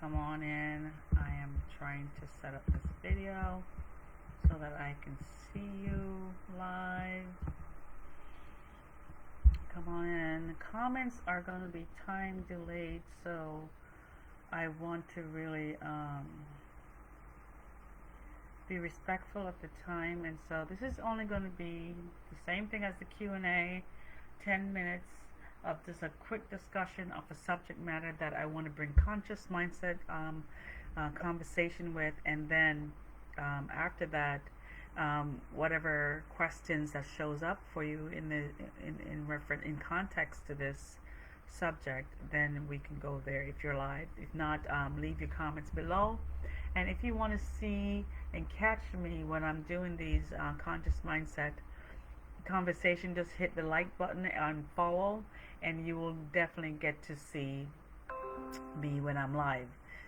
Come on in. I am trying to set up this video so that I can see you live. Come on in. The comments are going to be time delayed, so I want to really be respectful of the time, and so this is only going to be the same thing as the Q&A, 10 minutes of just a quick discussion of a subject matter that I want to bring conscious mindset conversation with, and then after that, whatever questions that shows up for you in reference in context to this subject, then we can go there if you're live. If not, leave your comments below. And if you want to see and catch me when I'm doing these conscious mindset conversation, just hit the like button and follow, and you will definitely get to see me when I'm live.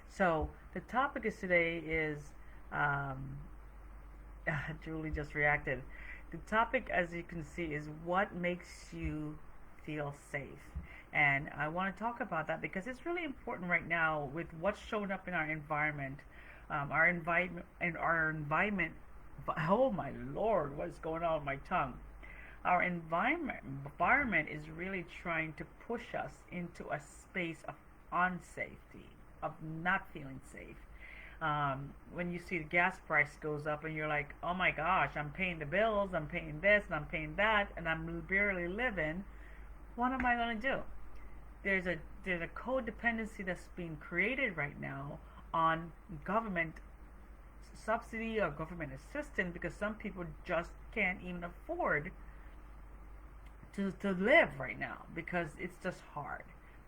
So the topic is today is Julie just reacted. The topic, as you can see, is what makes you feel safe. And I want to talk about that because it's really important right now with what's showing up in our environment. Our environment. Oh my Lord, what is going on with my tongue? Our environment is really trying to push us into a space of unsafety, of not feeling safe. When you see the gas price goes up and you're like, oh my gosh, I'm paying the bills, I'm paying this, and I'm paying that, and I'm barely living. What am I going to do? There's a codependency that's being created right now on government subsidy or government assistance, because some people just can't even afford to live right now because it's just hard.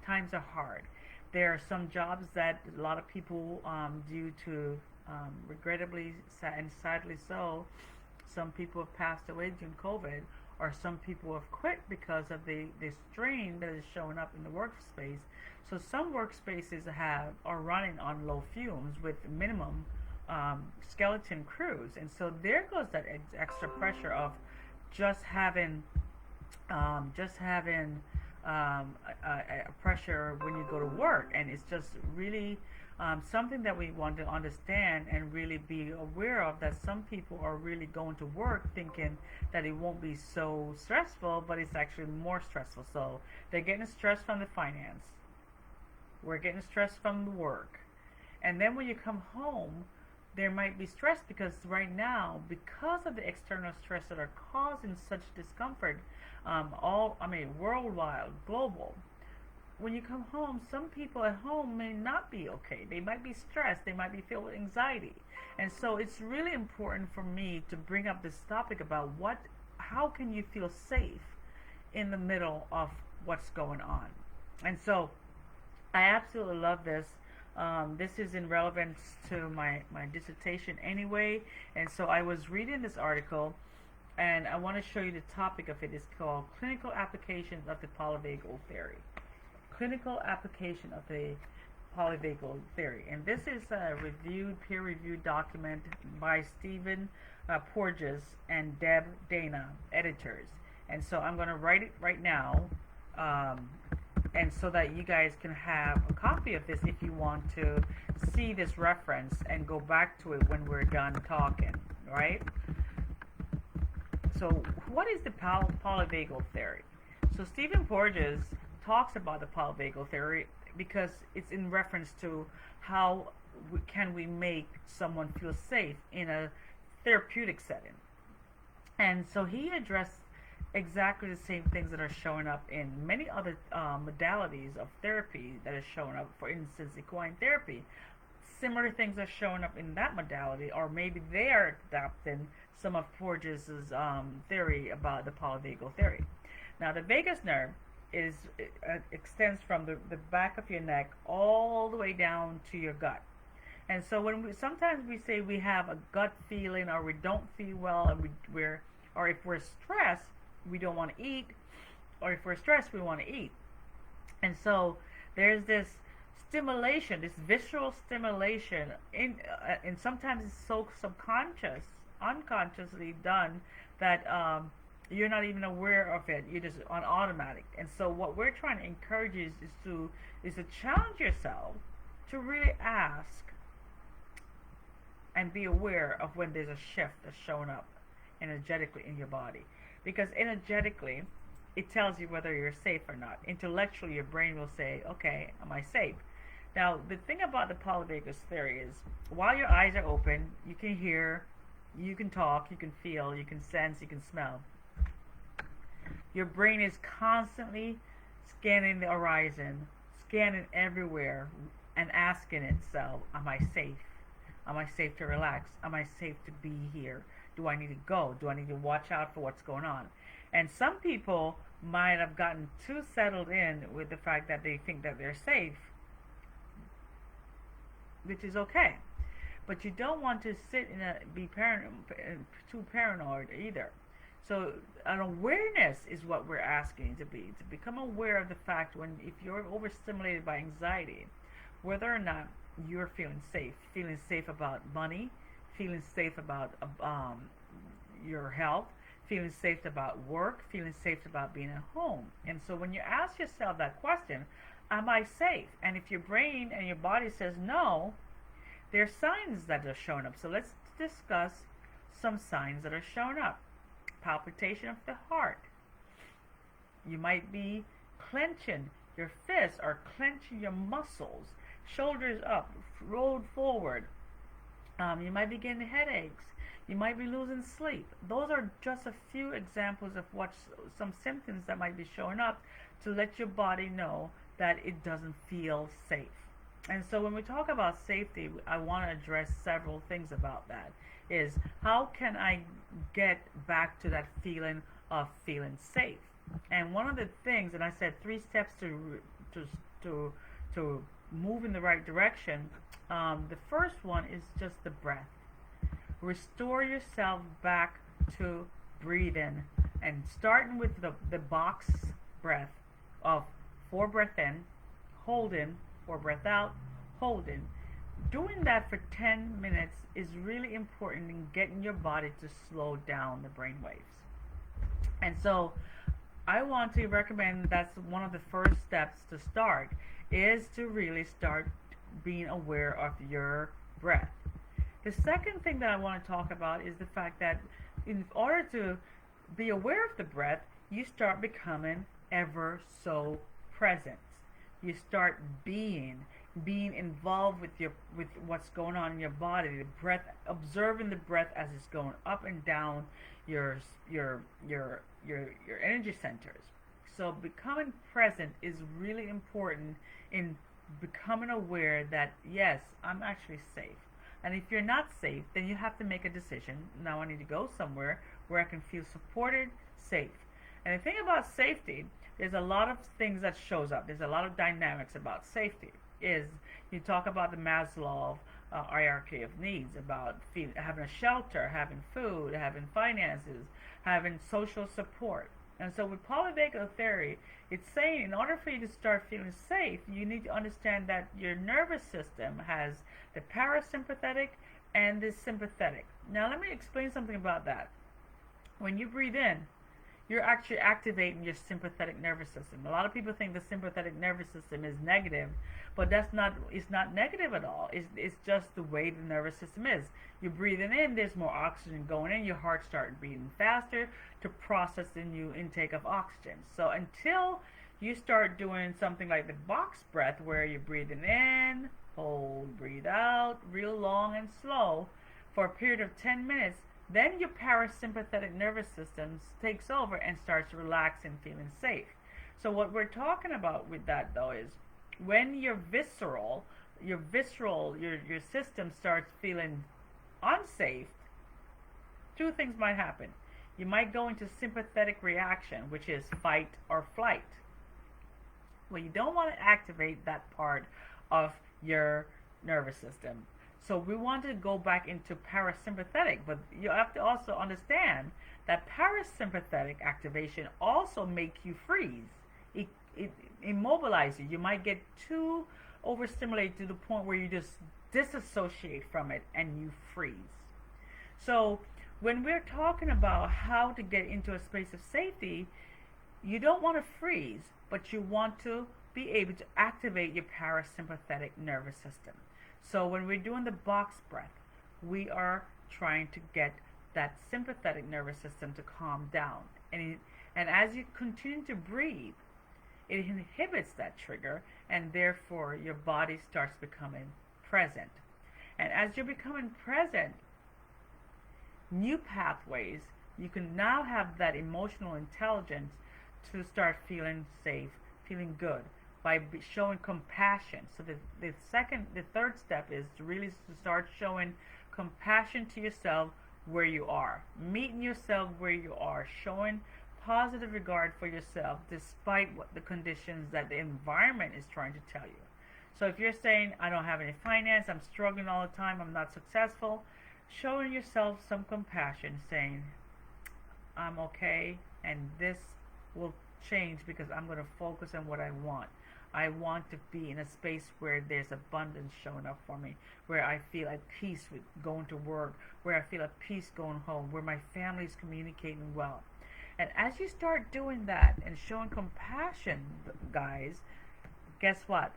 Times are hard. There are some jobs that a lot of people, due to regrettably and sadly so, some people have passed away during COVID, or some people have quit because of the strain that is showing up in the workspace. So some workspaces are running on low fumes with minimum skeleton crews, and so there goes that extra pressure of just having a pressure when you go to work, and it's just really something that we want to understand and really be aware of, that some people are really going to work thinking that it won't be so stressful, but it's actually more stressful. So they're getting stress from the finance, we're getting stress from the work, and then when you come home, there might be stress because right now, because of the external stress that are causing such discomfort, worldwide, global. When you come home, some people at home may not be okay. They might be stressed. They might be filled with anxiety. And so it's really important for me to bring up this topic about how can you feel safe in the middle of what's going on. And so I absolutely love this. This is in relevance to my dissertation anyway. And so I was reading this article, and I want to show you the topic of it. It's called Clinical Applications of the Polyvagal Theory. Clinical application of the polyvagal theory. And this is a peer-reviewed document by Stephen Porges and Deb Dana, editors. And so I'm going to write it right now, and so that you guys can have a copy of this if you want to see this reference and go back to it when we're done talking, right? So what is the polyvagal theory? So Stephen Porges talks about the polyvagal theory because it's in reference to how can we make someone feel safe in a therapeutic setting. And so he addressed exactly the same things that are showing up in many other modalities of therapy that is showing up. For instance, equine therapy. Similar things are showing up in that modality, or maybe they are adapting some of Porges' theory about the polyvagal theory. Now, the vagus nerve extends from the back of your neck all the way down to your gut. And so sometimes we say we have a gut feeling, or we don't feel well, and or if we're stressed, we don't want to eat, or if we're stressed, we want to eat. And so there's this stimulation, this visceral stimulation, and sometimes it's so unconsciously done that you're not even aware of it. You're just on automatic. And so what we're trying to encourage is to challenge yourself to really ask and be aware of when there's a shift that's showing up energetically in your body. Because energetically, it tells you whether you're safe or not. Intellectually, your brain will say, okay, am I safe? Now, the thing about the polyvagus theory is while your eyes are open, you can hear, you can talk, you can feel, you can sense, you can smell. Your brain is constantly scanning the horizon, scanning everywhere, and asking itself, am I safe? Am I safe to relax? Am I safe to be here? Do I need to go? Do I need to watch out for what's going on? And some people might have gotten too settled in with the fact that they think that they're safe, which is okay. But you don't want to sit in be too paranoid either. So an awareness is what we're asking to be, to become aware of the fact when if you're overstimulated by anxiety, whether or not you're feeling safe about money, feeling safe about your health, feeling safe about work, feeling safe about being at home. And so when you ask yourself that question, am I safe? And if your brain and your body says no, there are signs that are showing up. So let's discuss some signs that are showing up. Palpitation of the heart. You might be clenching your fists or clenching your muscles. Shoulders up, rolled forward. You might be getting headaches. You might be losing sleep. Those are just a few examples of some symptoms that might be showing up to let your body know that it doesn't feel safe. And so when we talk about safety, I want to address several things about that. Is how can I get back to that feeling of feeling safe? And one of the things, and I said 3 steps to move in the right direction. The first one is just the breath. Restore yourself back to breathing, and starting with the box breath of 4 breath in, hold in, 4 breath out, hold in. Doing that for 10 minutes is really important in getting your body to slow down the brain waves. And so I want to recommend that's one of the first steps to start, is to really start being aware of your breath. The second thing that I want to talk about is the fact that in order to be aware of the breath, you start becoming ever so present. You start being involved with what's going on in your body, the breath, observing the breath as it's going up and down your energy centers. So becoming present is really important in becoming aware that yes, I'm actually safe. And if you're not safe, then you have to make a decision. Now I need to go somewhere where I can feel supported, safe. And the thing about safety, there's a lot of things that shows up. There's a lot of dynamics about safety. Is you talk about the Maslow hierarchy of needs, about having a shelter, having food, having finances, having social support. And so with polyvagal theory, it's saying in order for you to start feeling safe, you need to understand that your nervous system has the parasympathetic and the sympathetic. Now let me explain something about that. When you breathe in, you're actually activating your sympathetic nervous system. A lot of people think the sympathetic nervous system is negative, but it's not negative at all. It's just the way the nervous system is. You're breathing in, there's more oxygen going in, your heart starts beating faster to process the new intake of oxygen. So until you start doing something like the box breath, where you're breathing in, hold, breathe out, real long and slow, for a period of 10 minutes, then your parasympathetic nervous system takes over and starts relaxing, feeling safe. So what we're talking about with that though is when your system starts feeling unsafe, 2 things might happen. You might go into sympathetic reaction, which is fight or flight. Well, you don't want to activate that part of your nervous system. So we want to go back into parasympathetic, but you have to also understand that parasympathetic activation also makes you freeze. It immobilizes you. You might get too overstimulated to the point where you just disassociate from it and you freeze. So when we're talking about how to get into a space of safety, you don't want to freeze, but you want to be able to activate your parasympathetic nervous system. So when we're doing the box breath, we are trying to get that sympathetic nervous system to calm down. And as you continue to breathe, it inhibits that trigger, and therefore your body starts becoming present. And as you're becoming present, new pathways, you can now have that emotional intelligence to start feeling safe, feeling good by showing compassion. So the third step is to really start showing compassion to yourself where you are, meeting yourself where you are, showing positive regard for yourself despite what the conditions that the environment is trying to tell you. So if you're saying, I don't have any finance, I'm struggling all the time, I'm not successful, showing yourself some compassion, saying, I'm okay, and this will change because I'm going to focus on what I want. I want to be in a space where there's abundance showing up for me, where I feel at peace with going to work, where I feel at peace going home, where my family is communicating well. And as you start doing that and showing compassion, guys, guess what?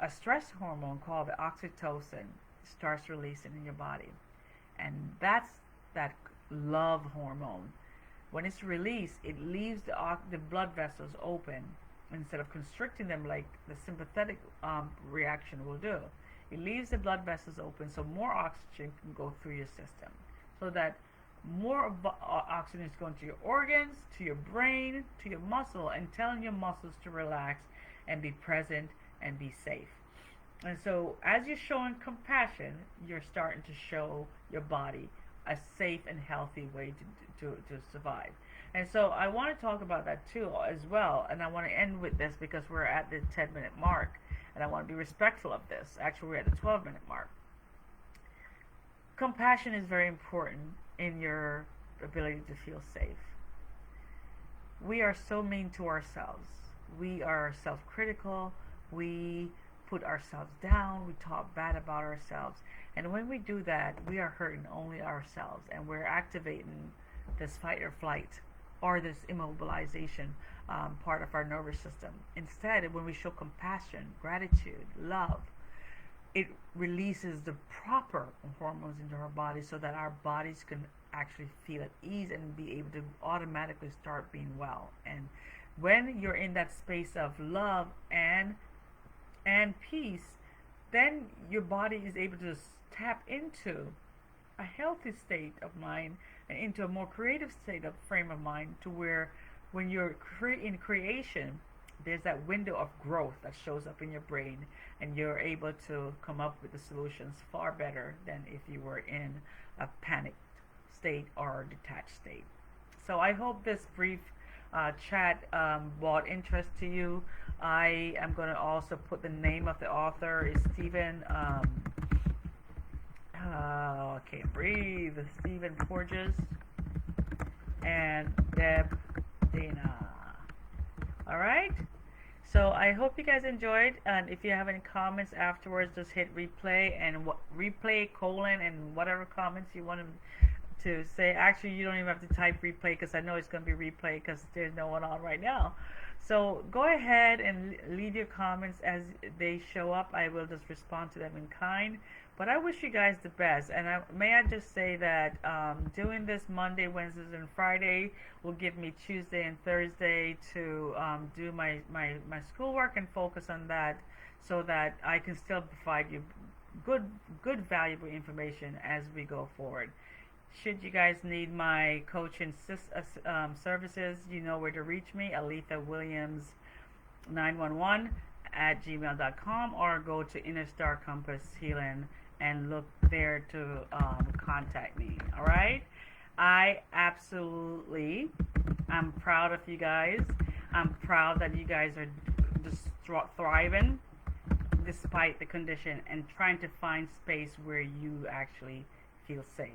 A stress hormone called the oxytocin starts releasing in your body. And that's that love hormone. When it's released, it leaves the blood vessels open instead of constricting them like the sympathetic reaction will do. It leaves the blood vessels open so more oxygen can go through your system, so that more oxygen is going to your organs, to your brain, to your muscle, and telling your muscles to relax and be present and be safe. And so as you're showing compassion, you're starting to show your body a safe and healthy way to survive. And so I want to talk about that too as well. And I want to end with this because we're at the 10-minute mark. And I want to be respectful of this. Actually, we're at the 12-minute mark. Compassion is very important in your ability to feel safe. We are so mean to ourselves. We are self-critical. We put ourselves down. We talk bad about ourselves. And when we do that, we are hurting only ourselves. And we're activating this fight or flight or this immobilization part of our nervous system. Instead, when we show compassion, gratitude, love, it releases the proper hormones into our body so that our bodies can actually feel at ease and be able to automatically start being well. And when you're in that space of love and peace, then your body is able to tap into a healthy state of mind and into a more creative state of frame of mind, to where when you're in creation, there's that window of growth that shows up in your brain, and you're able to come up with the solutions far better than if you were in a panicked state or detached state. So I hope this brief chat brought interest to you. I am going to also put the name of the author is Stephen. I can't breathe. Stephen Porges and Deb Dana. All right. So I hope you guys enjoyed, and if you have any comments afterwards, just hit replay and replay colon and whatever comments you want to say. Actually, you don't even have to type replay because I know it's going to be replay because there's no one on right now. So go ahead and leave your comments as they show up. I will just respond to them in kind. But I wish you guys the best. And may I just say that doing this Monday, Wednesdays, and Friday will give me Tuesday and Thursday to do my schoolwork and focus on that, so that I can still provide you good valuable information as we go forward. Should you guys need my coaching services, you know where to reach me, Aletha Williams 911 at gmail.com, or go to Inner Star Compass Healing and look there to contact me. All right, I'm proud of you guys. I'm proud that you guys are just thriving despite the condition and trying to find space where you actually feel safe.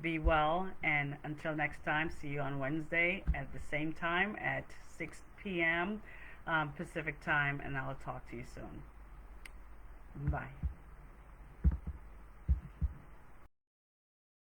Be well, and until next time, see you on Wednesday at the same time at 6 p.m. Pacific time, and I'll talk to you soon. Bye.